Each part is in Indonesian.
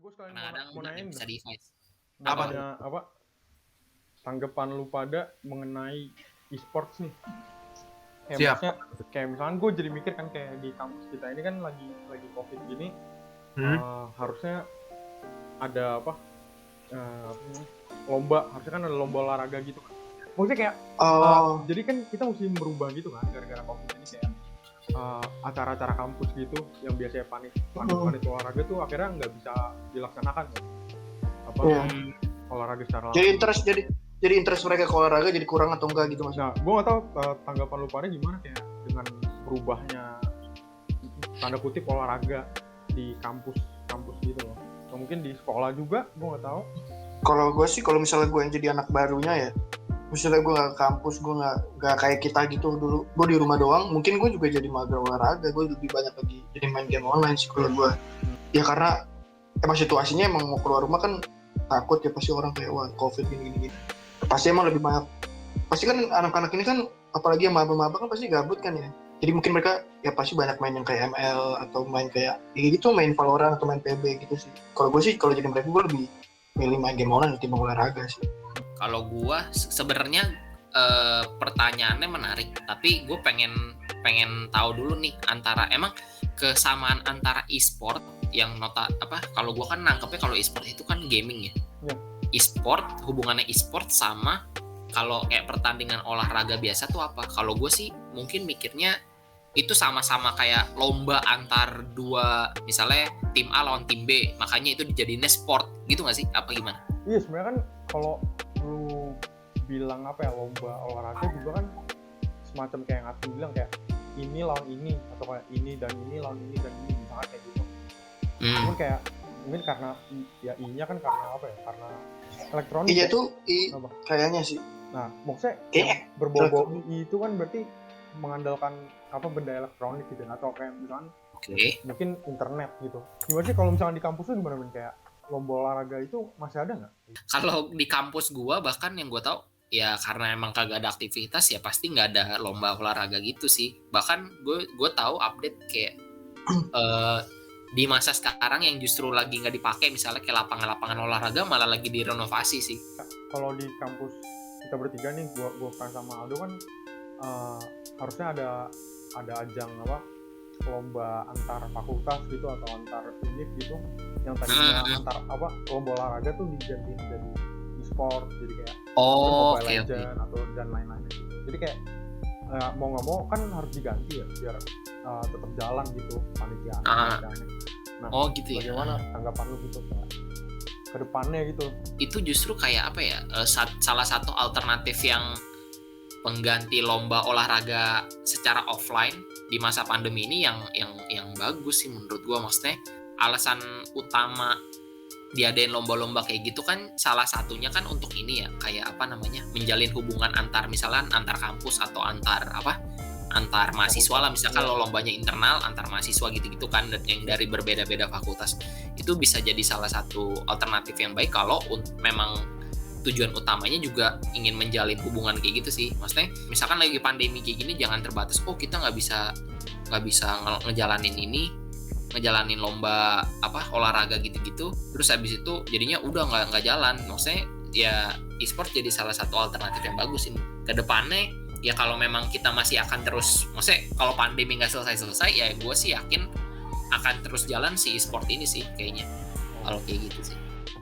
Gue sekalian Kadang-kadang mau bener nanyain bisa device. namanya apa? Tanggapan lu pada mengenai e-sports nih. Siap. Maksudnya kayak misalkan gue jadi mikir kan kayak di kampus kita ini kan lagi covid gini, harusnya ada lomba, harusnya kan ada lomba olahraga gitu kan. Maksudnya kayak jadi kan kita mesti merubah gitu kan gara-gara covid ini kayak acara-acara kampus gitu yang biasanya panik olahraga tuh akhirnya nggak bisa dilaksanakan kan. Olahraga secara langsung. Jadi interest mereka ke olahraga jadi kurang atau enggak gitu mas? Nah, gue nggak tahu tanggapan lu pada gimana kayak dengan berubahnya tanda kutip olahraga di kampus gitu loh. Atau mungkin di sekolah juga, gue nggak tahu. Kalau gue sih, kalau misalnya gue yang jadi anak barunya ya, misalnya gue nggak ke kampus, gue nggak kayak kita gitu dulu, gue di rumah doang, mungkin gue juga jadi mager olahraga, gue lebih banyak lagi jadi main game online sih kalau gue. Ya karena emang situasinya emang mau keluar rumah kan takut ya, pasti orang kayak wah covid gini. Pasti emang lebih banyak, pasti kan anak-anak ini kan apalagi yang maba-maba kan pasti gabut kan ya, jadi mungkin mereka ya pasti banyak main yang kayak ML atau main kayak gitu, main Valorant atau main PB gitu sih. Kalau gue sih kalau jadi mereka gue lebih milih main game online ketimbang olahraga sih. Kalau gue sebenarnya pertanyaannya menarik, tapi gue pengen tahu dulu nih antara emang kesamaan antara e-sport yang kalau gue kan nangkepnya kalau e-sport itu kan gaming ya. E-sport, hubungannya e-sport sama kalau kayak pertandingan olahraga biasa tuh apa? Kalau gue sih mungkin mikirnya itu sama-sama kayak lomba antar dua, misalnya tim A lawan tim B, makanya itu dijadiinnya sport gitu nggak sih? Apa gimana? Iya sebenarnya kan kalau lu bilang lomba olahraga juga kan semacam kayak yang aku bilang kayak ini lawan ini atau kayak ini dan ini lawan ini dan ini misalnya kayak gitu. Mungkin karena ya I-nya kan karena karena elektronik. Iya tuh kayaknya sih. Nah maksudnya berbau-bau I itu kan berarti mengandalkan benda elektronik gitu atau kayak misalkan mungkin internet gitu. Gimana sih kalau misalkan di kampus tuh gimana kayak lomba olahraga itu masih ada nggak? Kalau di kampus gua bahkan yang gua tahu ya karena emang kagak ada aktivitas ya pasti nggak ada lomba olahraga gitu sih. Bahkan gue tahu update kayak di masa sekarang yang justru lagi nggak dipakai, misalnya kayak lapangan-lapangan olahraga malah lagi direnovasi sih. Kalau di kampus kita bertiga nih, gue Fran sama Aldo kan harusnya ada ajang lomba antar fakultas gitu atau antar univ gitu yang tadinya antar lomba olahraga tuh diganti jadi e-sport, jadi kayak Mobile Legends atau dan lain-lain gitu. Jadi kayak mau nggak mau kan harus diganti ya biar tetap jalan gitu panitiaannya. Nah, gitu ya. Bagaimana tanggapan lu gitu ke depannya gitu? Itu justru kayak salah satu alternatif yang pengganti lomba olahraga secara offline di masa pandemi ini yang bagus sih menurut gua. Maksudnya alasan utama diadain lomba-lomba kayak gitu kan salah satunya kan untuk ini ya, kayak menjalin hubungan antar kampus atau antar mahasiswa lah, misalkan lo lombanya internal antar mahasiswa gitu-gitu kan, yang dari berbeda-beda fakultas. Itu bisa jadi salah satu alternatif yang baik kalau memang tujuan utamanya juga ingin menjalin hubungan kayak gitu sih. Maksudnya misalkan lagi pandemi kayak gini jangan terbatas kita nggak bisa ngejalanin lomba olahraga gitu-gitu terus habis itu jadinya udah nggak jalan. Maksudnya ya e-sport jadi salah satu alternatif yang bagus sih ke depannya. Ya kalau memang kita masih akan terus, maksudnya kalau pandemi nggak selesai ya gue sih yakin akan terus jalan si e-sport ini sih kayaknya, kalau kayak gitu sih.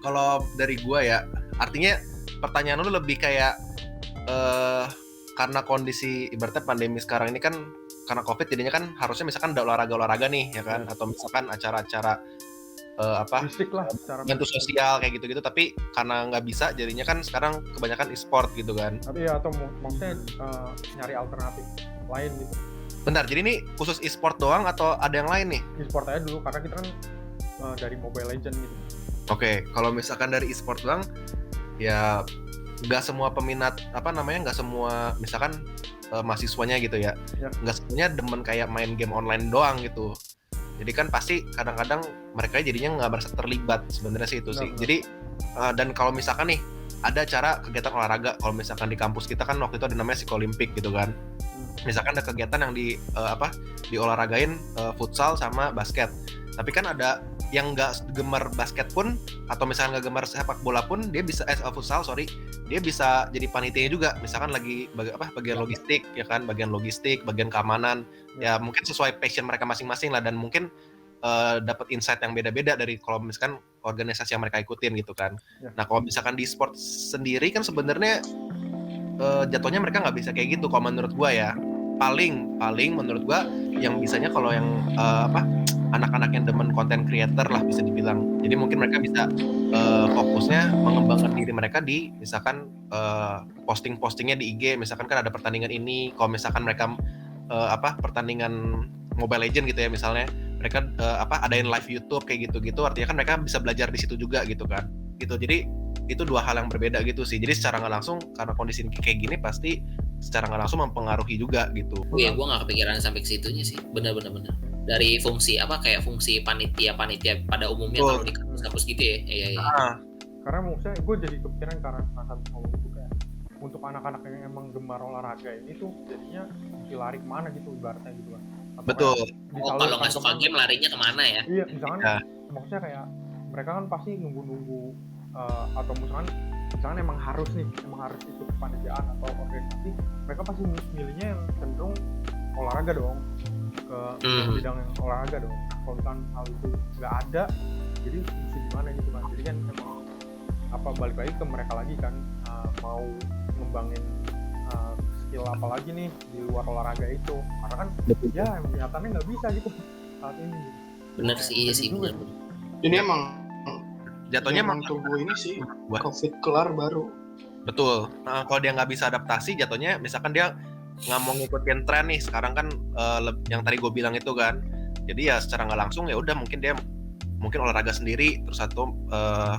Kalau dari gue ya, artinya pertanyaan lu lebih kayak karena kondisi ibaratnya pandemi sekarang ini kan karena covid jadinya kan harusnya misalkan ada olahraga nih ya kan, atau misalkan acara-acara fisik lah, bantu sosial kayak gitu-gitu, tapi karena nggak bisa jadinya kan sekarang kebanyakan e-sport gitu kan. Tapi ya atau maksudnya nyari alternatif lain gitu. Bentar, jadi ini khusus e-sport doang atau ada yang lain nih? E-sport aja dulu karena kita kan dari Mobile Legends gitu. Oke, kalau misalkan dari e-sport doang ya nggak semua peminat nggak semua misalkan mahasiswanya gitu ya, nggak semuanya demen kayak main game online doang gitu. Jadi kan pasti kadang-kadang mereka jadinya nggak merasa terlibat sebenarnya sih itu sih. Jadi dan kalau misalkan nih ada acara kegiatan olahraga, kalau misalkan di kampus kita kan waktu itu ada namanya Psikolimpik gitu kan. Misalkan ada kegiatan yang diolahragain futsal sama basket. Tapi kan ada yang nggak gemar basket pun atau misalkan nggak gemar sepak bola pun dia bisa futsal dia bisa jadi panitia juga, misalkan lagi bagian logistik ya kan, bagian logistik, bagian keamanan ya mungkin sesuai passion mereka masing-masing lah, dan mungkin dapat insight yang beda-beda dari kalau misalkan organisasi yang mereka ikutin gitu kan. Nah kalau misalkan di sport sendiri kan sebenarnya jatuhnya mereka nggak bisa kayak gitu kalau menurut gua ya. Paling menurut gua yang bisanya kalau yang anak-anak yang demen content creator lah bisa dibilang. Jadi mungkin mereka bisa fokusnya mengembangkan diri mereka di misalkan posting-postingnya di IG, misalkan kan ada pertandingan ini, kalau misalkan mereka pertandingan Mobile Legend gitu ya misalnya, mereka adain live YouTube kayak gitu-gitu, artinya kan mereka bisa belajar di situ juga gitu kan. Gitu. Jadi itu dua hal yang berbeda gitu sih. Jadi secara nggak langsung karena kondisi kayak gini pasti secara nggak langsung mempengaruhi juga gitu. Oh ya, gue nggak kepikiran sampai ke situnya sih. Bener. Dari fungsi kayak fungsi panitia pada umumnya kalau di kampus-kampus gitu ya. Iya. Karena maksudnya gue jadi kepikiran karena saat ngomong itu kayak untuk anak-anak yang emang gemar olahraga ini tuh jadinya lari kemana gitu ibaratnya gitu kan. Betul. Kalau nggak suka game larinya kemana ya? Iya, misalkan maksudnya kayak mereka kan pasti nunggu atau misalkan emang harus ikut kepanitiaan atau organisasi, mereka pasti milihnya yang cenderung olahraga dong, ke bidang yang olahraga dong. Kalau misalkan hal itu nggak ada, jadi mesti gimana gitu kan. Jadi kan emang balik lagi ke mereka lagi kan, mau ngembangin skill apa lagi nih di luar olahraga itu, karena kan ya emang kelihatannya nggak bisa gitu saat ini. Bener sih, iya sih bener. Jadi emang jatuhnya emang tunggu ini sih COVID kelar baru. Betul. Nah, kalau dia nggak bisa adaptasi, jatuhnya misalkan dia nggak mau ngikutin tren nih sekarang kan, yang tadi gue bilang itu kan, jadi ya secara nggak langsung ya udah mungkin olahraga sendiri, terus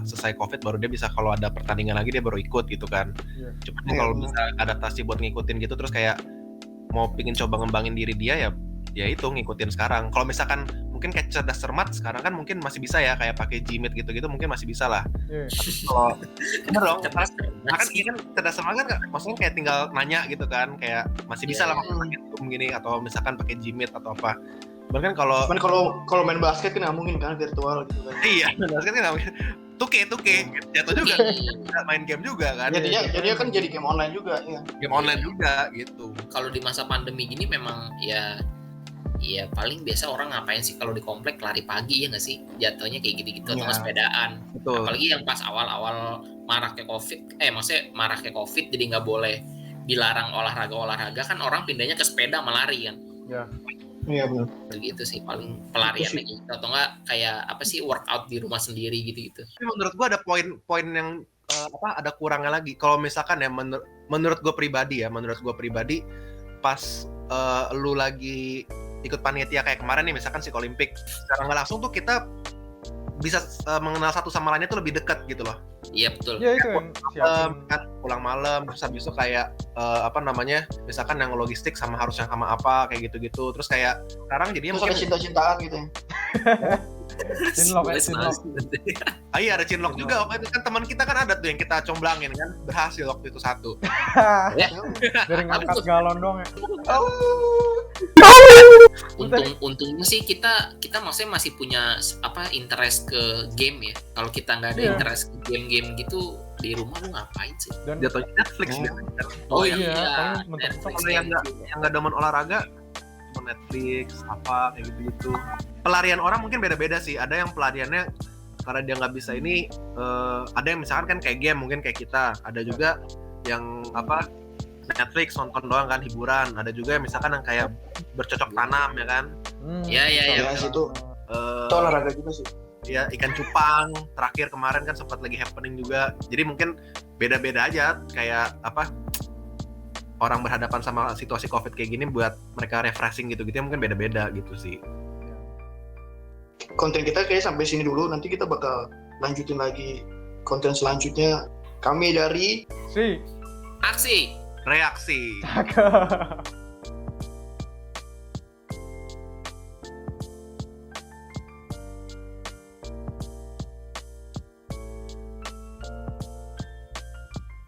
selesai COVID baru dia bisa, kalau ada pertandingan lagi dia baru ikut gitu kan. Cuma kalau bisa adaptasi buat ngikutin gitu, terus kayak mau pingin coba ngembangin diri dia ya itu ngikutin sekarang. Kalau misalkan mungkin kayak cerdas cermat sekarang kan mungkin masih bisa ya, kayak pakai Gmeet gitu-gitu mungkin masih bisa lah. Kalau bener dong, kan cerdas cermat kan maksudnya kayak tinggal nanya gitu kan, kayak masih bisa lah pakai Zoom gini atau misalkan pakai Gmeet atau apa. Cuman kalau main basket kan nggak mungkin kan virtual gitu kan. Iya, basket kan nggak mungkin. Tuke jatuh juga, main game juga kan. Jadinya kan jadi game online juga ya. Game online juga gitu. Kalau di masa pandemi gini memang ya paling biasa orang ngapain sih kalau di komplek, lari pagi ya nggak sih, jatuhnya kayak gitu-gitu atau sepedaan. Betul. Apalagi yang pas awal-awal maraknya COVID jadi nggak boleh dilarang olahraga kan, orang pindahnya ke sepeda melari kan. Iya benar. Begitu sih paling pelariannya gitu, atau nggak kayak workout di rumah sendiri gitu. Tapi menurut gua ada poin yang ada kurangnya lagi. Kalau misalkan ya menurut gua pribadi pas lu lagi ikut panitia kayak kemarin nih misalkan si Olimpik, secara nggak langsung tuh kita bisa mengenal satu sama lainnya tuh lebih dekat gitu loh. Iya betul. Iya itu kan pulang malam, terus habis itu kayak misalkan yang logistik sama harus yang sama apa kayak gitu-gitu. Terus kayak sekarang jadinya terus mungkin ada cinta-cintaan gitu ya. Chinlock. Iya ada Chinlock juga. Waktu itu kan teman kita kan ada tuh yang kita comblangin kan, berhasil waktu itu satu. Dari ngangkat galon dong ya. Untungnya sih kita maksudnya masih punya interest ke game ya. Kalau kita nggak ada interest ke game gitu, di rumah lu ngapain sih? Dan jatuhnya Netflix Oh iya. Kalau yang nggak demen olahraga, Netflix apa kayak gitu. Pelarian orang mungkin beda-beda sih. Ada yang pelariannya karena dia nggak bisa ini, ada yang misalkan kan kayak game mungkin kayak kita. Ada juga yang Netflix nonton doang kan, hiburan. Ada juga yang misalkan yang kayak bercocok tanam ya kan. Iya. Itu olahraga juga sih. Ya ikan cupang terakhir kemarin kan sempat lagi happening juga. Jadi mungkin beda-beda aja kayak orang berhadapan sama situasi COVID kayak gini, buat mereka refreshing gitu mungkin beda-beda gitu sih. Konten kita kayak sampai sini dulu, nanti kita bakal lanjutin lagi konten selanjutnya. Kami dari Aksi Reaksi.